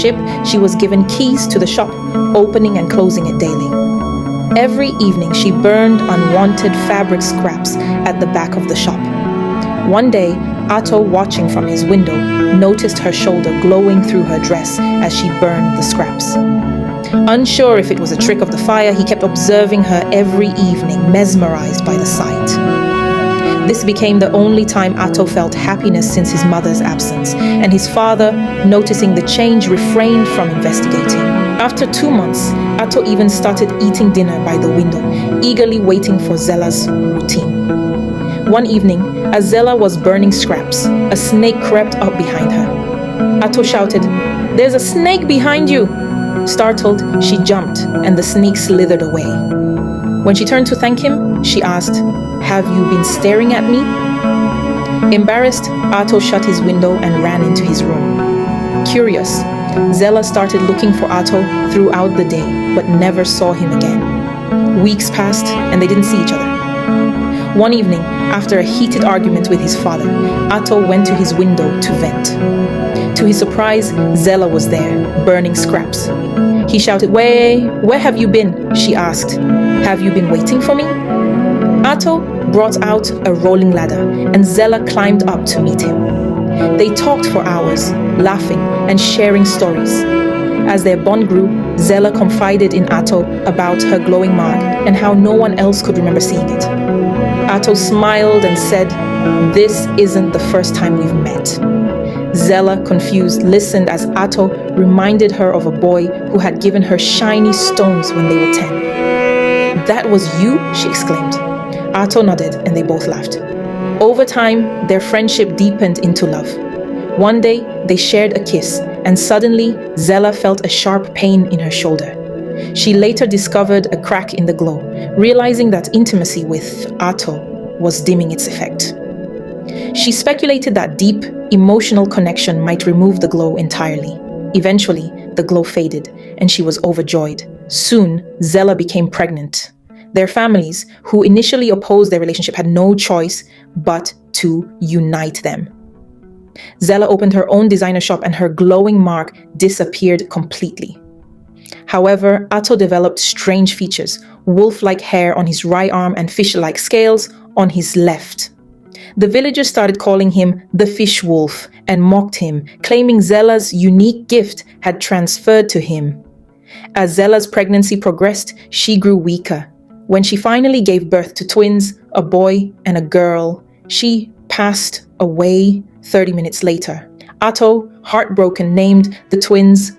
She was given keys to the shop, opening and closing it daily. Every evening, she burned unwanted fabric scraps at the back of the shop. One day, Atto, watching from his window, noticed her shoulder glowing through her dress as she burned the scraps. Unsure if it was a trick of the fire, he kept observing her every evening, mesmerized by the sight. This became the only time Atto felt happiness since his mother's absence, and his father, noticing the change, refrained from investigating. After 2 months, Atto even started eating dinner by the window, eagerly waiting for Zella's routine. One evening, as Zella was burning scraps, a snake crept up behind her. Atto shouted, "There's a snake behind you!" Startled, she jumped, and the snake slithered away. When she turned to thank him, she asked, "Have you been staring at me?" Embarrassed, Atto shut his window and ran into his room. Curious, Zella started looking for Atto throughout the day, but never saw him again. Weeks passed, and they didn't see each other. One evening, after a heated argument with his father, Atto went to his window to vent. To his surprise, Zella was there, burning scraps. He shouted, Where have you been?" she asked. "Have you been waiting for me?" Atto brought out a rolling ladder, and Zella climbed up to meet him. They talked for hours, laughing and sharing stories. As their bond grew, Zella confided in Atto about her glowing mark and how no one else could remember seeing it. Atto smiled and said, "This isn't the first time we've met." Zella, confused, listened as Atto reminded her of a boy who had given her shiny stones when they were 10. "That was you?" she exclaimed. Atto nodded, and they both laughed. Over time, their friendship deepened into love. One day, they shared a kiss, and suddenly, Zella felt a sharp pain in her shoulder. She later discovered a crack in the glow, realizing that intimacy with Atto was dimming its effect. She speculated that deep, emotional connection might remove the glow entirely. Eventually, the glow faded, and she was overjoyed. Soon, Zella became pregnant. Their families, who initially opposed their relationship, had no choice but to unite them. Zella opened her own designer shop, and her glowing mark disappeared completely. However, Atto developed strange features, wolf-like hair on his right arm and fish-like scales on his left. The villagers started calling him the Fish Wolf and mocked him, claiming Zella's unique gift had transferred to him. As Zella's pregnancy progressed, she grew weaker. When she finally gave birth to twins, a boy and a girl, she passed away 30 minutes later. Atto, heartbroken, named the twins